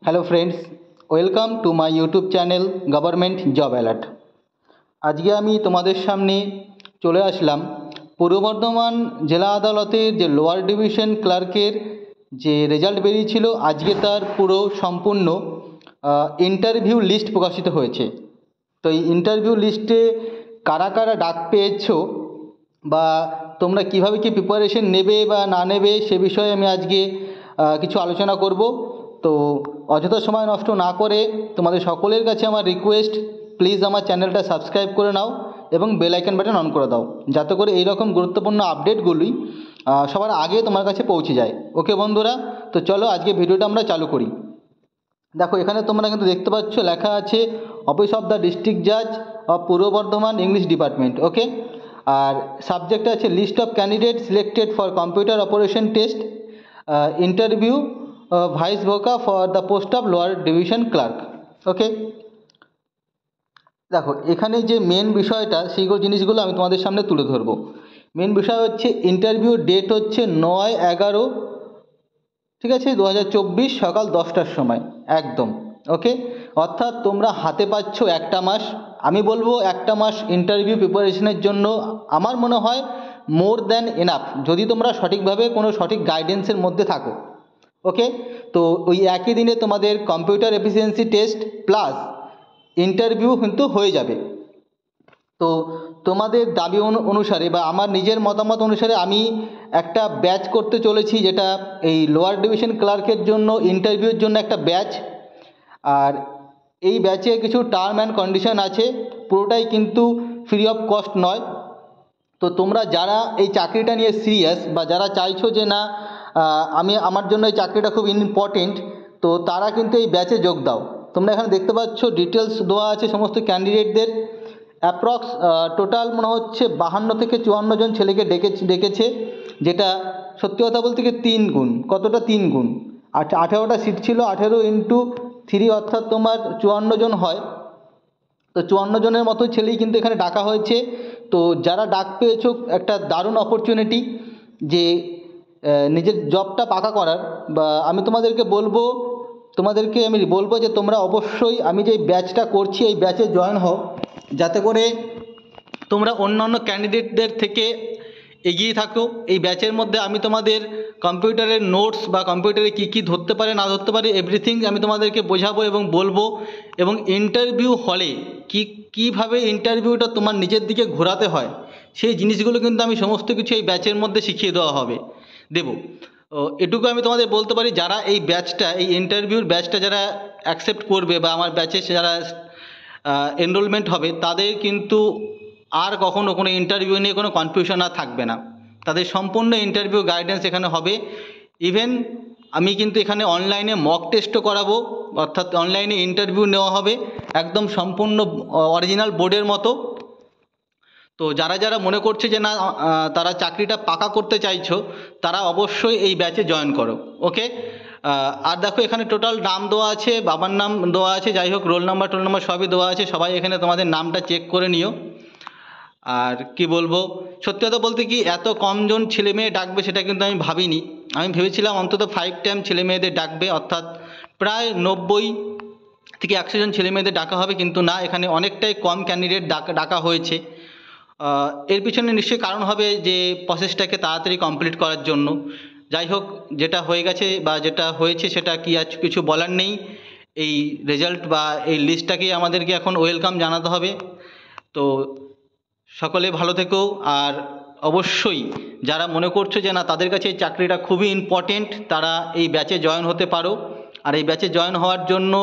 Hello friends, welcome to my YouTube channel government job alert. আজকে আমি তোমাদের সামনে চলে আসলাম পূর্ব বর্ধমান জেলা আদালতের যে লোয়ার ডিভিশন ক্লার্কের যে রেজাল্ট বেরিয়েছিল, আজকে তার পুরো সম্পূর্ণ ইন্টারভিউ লিস্ট প্রকাশিত হয়েছে। তো এই ইন্টারভিউ লিস্টে কারা কারা ডাক পেয়েছো বা তোমরা কীভাবে কি প্রিপারেশন নেবে বা না নেবে সে বিষয়ে আমি আজকে কিছু আলোচনা করব। তো অযথা সময় নষ্ট না করে তোমাদের সকলের কাছে আমার রিকোয়েস্ট, প্লিজ আমার চ্যানেলটা সাবস্ক্রাইব করে নাও এবং বেল আইকন বাটন অন করে দাও, যাতে করে এইরকম গুরুত্বপূর্ণ আপডেটগুলি সবার আগে তোমার কাছে পৌঁছে যায়। ওকে বন্ধুরা, তো চলো আজকে ভিডিওটা আমরা চালু করি। দেখো, এখানে তোমরা কিন্তু দেখতে পাচ্ছ লেখা আছে অফিস অফ দ্য ডিস্ট্রিক্ট জাজ of Purba Bardhaman English department. Okay, আর সাবজেক্ট আছে list of candidate selected for computer operation test interview viva voce for the post of lower division clerk. Okay, দেখো এখানে যে মেন বিষয়টা সেইগুলো জিনিসগুলো আমি তোমাদের সামনে তুলে ধরবো। মেন বিষয় হচ্ছে ইন্টারভিউ ডেট হচ্ছে 9/11, ঠিক আছে, 2024 সকাল 10টার সময় একদম। ওকে, অর্থাৎ তোমরা হাতে পাচ্ছ একটা মাস। আমি বলবো একটা মাস ইন্টারভিউ প্রিপারেশনের জন্য আমার মনে হয় মোর দ্যান এনাফ, যদি তোমরা সঠিকভাবে কোনো সঠিক গাইডেন্সের মধ্যে থাকো। ওকে, তো ওই একই দিনে তোমাদের computer efficiency test plus interview কিন্তু হয়ে যাবে। তো তোমাদের দাবি অনুসারে বা আমার নিজের মতামত অনুসারে আমি একটা ব্যাচ করতে চলেছি, যেটা এই লোয়ার ডিভিশন ক্লার্কের জন্য ইন্টারভিউর জন্য একটা ব্যাচ। আর এই ব্যাচে কিছু টার্ম অ্যান্ড কন্ডিশন আছে, পুরোটাই কিন্তু ফ্রি অফ কস্ট নয়। তো তোমরা যারা এই চাকরিটা নিয়ে সিরিয়াস বা যারা চাইছো যে না আমার জন্য এই চাকরিটা খুব ইম্পর্টেন্ট, তো তারা কিন্তু এই ব্যাচে যোগ দাও। তোমরা এখানে দেখতে পাচ্ছ ডিটেলস দেওয়া আছে সমস্ত ক্যান্ডিডেটদের। অ্যাপ্রক্স টোটাল মনে হচ্ছে 52 থেকে 54 জন ছেলেকে ডেকেছে, যেটা সত্যি কথা বলতে গিয়ে 3 গুণ। কতটা 3 গুণ? 18টা সিট ছিল, 18x3 অর্থাৎ তোমার 54 জন হয়। তো 54 জনের মতো ছেলেই কিন্তু এখানে ডাকা হয়েছে। তো যারা ডাক পেয়েছো, একটা দারুণ অপরচুনিটি যে নিজের জবটা পাকা করার। বা আমি তোমাদেরকে বলবো যে তোমরা অবশ্যই আমি যে ব্যাচটা করছি এই ব্যাচে জয়েন হও, যাতে করে তোমরা অন্যান্য ক্যান্ডিডেটদের থেকে এগিয়ে থাকো। এই ব্যাচের মধ্যে আমি তোমাদের কম্পিউটারের নোটস বা কম্পিউটারে কী কী ধরতে পারে না ধরতে পারে এভরিথিং আমি তোমাদেরকে বোঝাবো এবং বলবো। এবং ইন্টারভিউ হলে কীভাবে ইন্টারভিউটা তোমার নিজের দিকে ঘোরাতে হয় সেই জিনিসগুলো কিন্তু আমি সমস্ত কিছু এই ব্যাচের মধ্যে শিখিয়ে দেবো। এটুকু আমি তোমাদের বলতে পারি, যারা এই ব্যাচটা, এই ইন্টারভিউর ব্যাচটা যারা অ্যাকসেপ্ট করবে বা আমার ব্যাচে যারা এনরোলমেন্ট হবে, তাদের কিন্তু আর কখনো কোনো ইন্টারভিউ নিয়ে কোনো কনফিউশন আর থাকবে না। তাদের সম্পূর্ণ ইন্টারভিউ গাইডেন্স এখানে হবে। ইভেন আমি কিন্তু এখানে অনলাইনে মক টেস্টও করাবো, অর্থাৎ অনলাইনে ইন্টারভিউ নেওয়া হবে একদম সম্পূর্ণ অরিজিনাল বোর্ডের মতো। তো যারা যারা মনে করছে যে না তারা চাকরিটা পাকা করতে চাইছো, তারা অবশ্যই এই ব্যাচে জয়েন করো। ওকে, আর দেখো এখানে টোটাল নাম দেওয়া আছে, বাবার নাম দেওয়া আছে, যাই হোক রোল নাম্বার সবই দেওয়া আছে। সবাই এখানে তোমাদের নামটা চেক করে নিও। আর কি বলবো, সত্যি কথা বলতে কি এত কমজন ছেলে মেয়ে ডাকবে সেটা কিন্তু আমি ভাবিনি। আমি ভেবেছিলাম অন্তত 5 টাইম ছেলে মেয়েদের ডাকবে, অর্থাৎ প্রায় 90 থেকে 100 জন ছেলে মেয়েদের ডাকা হবে, কিন্তু না, এখানে অনেকটাই কম ক্যান্ডিডেট ডাকা হয়েছে। এর পিছনে নিশ্চয়ই কারণ হবে যে প্রসেসটাকে তাড়াতাড়ি কমপ্লিট করার জন্য। যাই হোক, যেটা হয়ে গেছে বা যেটা হয়েছে সেটা কি আর কিছু বলার নেই। এই রেজাল্ট বা এই লিস্টটাকেই আমাদেরকে এখন ওয়েলকাম জানাতে হবে। তো সকলে ভালো থেকো। আর অবশ্যই যারা মনে করছো যে না তাদের কাছে এই চাকরিটা খুবই ইম্পর্টেন্ট, তারা এই ব্যাচে জয়েন হতে পারো। আর এই ব্যাচে জয়েন হওয়ার জন্য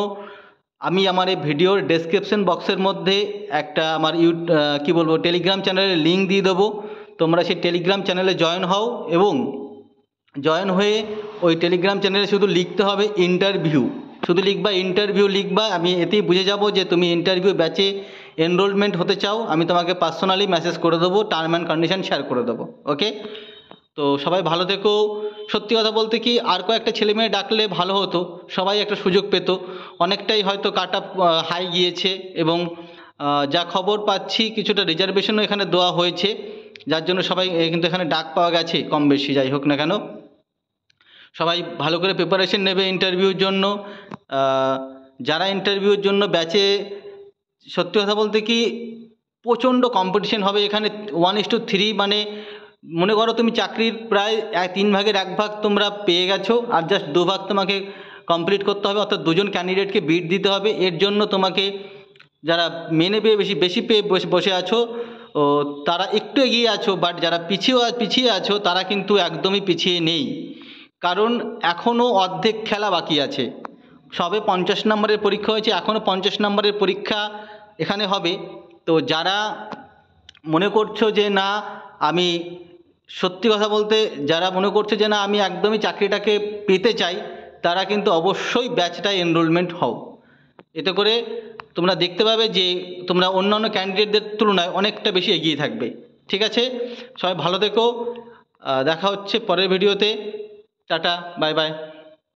আমি আমার এই ভিডিওর ডেসক্রিপশন বক্সের মধ্যে একটা আমার টেলিগ্রাম চ্যানেলের লিঙ্ক দিয়ে দেবো। তোমরা সেই টেলিগ্রাম চ্যানেলে জয়েন হও এবং জয়েন হয়ে ওই টেলিগ্রাম চ্যানেলে শুধু লিখতে হবে ইন্টারভিউ, শুধু ইন্টারভিউ লিখবা। আমি এতেই বুঝে যাব যে তুমি ইন্টারভিউ ব্যাচে এনরোলমেন্ট হতে চাও। আমি তোমাকে পার্সোনালি মেসেজ করে দেবো, টার্ম অ্যান্ড কন্ডিশন শেয়ার করে দেবো। ওকে, তো সবাই ভালো থেকো। সত্যি কথা বলতে কি আর কয়েকটা ছেলে মেয়ে ডাকলে ভালো হতো, সবাই একটা সুযোগ পেত। অনেকটাই হয়তো কাট অফ হাই গিয়েছে এবং যা খবর পাচ্ছি কিছুটা রিজার্ভেশনও এখানে দেওয়া হয়েছে, যার জন্য সবাই কিন্তু এখানে ডাক পাওয়া গেছে কম বেশি। যাই হোক না কেন, সবাই ভালো করে প্রিপারেশন নেবে ইন্টারভিউর জন্য। যারা ইন্টারভিউর জন্য ব্যাচে, সত্যি কথা বলতে কি প্রচণ্ড কম্পিটিশন হবে এখানে 1:3, মানে মনে করো তুমি চাকরির প্রায় 3/1 তোমরা পেয়ে গেছো, আর জাস্ট 2 ভাগ তোমাকে কমপ্লিট করতে হবে, অর্থাৎ 2জন ক্যান্ডিডেটকে বিট দিতে হবে। এর জন্য তোমাকে যারা মেনে পেয়ে বেশি পেয়ে বসে আছো ও তারা একটু এগিয়ে আছো, বাট যারা পিছিয়ে আছো তারা কিন্তু একদমই পিছিয়ে নেই, কারণ এখনও অর্ধেক খেলা বাকি আছে। সবে 50 নম্বরের পরীক্ষা হয়েছে, এখনও 50 নম্বরের পরীক্ষা এখানে হবে। তো যারা মনে করছো যে না আমি, সত্যি কথা বলতে যারা মনে করছো যে না আমি একদমই চাকরিটাকে পেতে চাই, তারা কিন্তু অবশ্যই ব্যাচটায় এনরোলমেন্ট হও। এতে করে তোমরা দেখতে পাবে যে তোমরা অন্যান্য ক্যান্ডিডেটদের তুলনায় অনেকটা বেশি এগিয়ে থাকবে। ঠিক আছে, সবাই ভালো থেকো, দেখা হচ্ছে পরের ভিডিওতে। Tata, bye bye.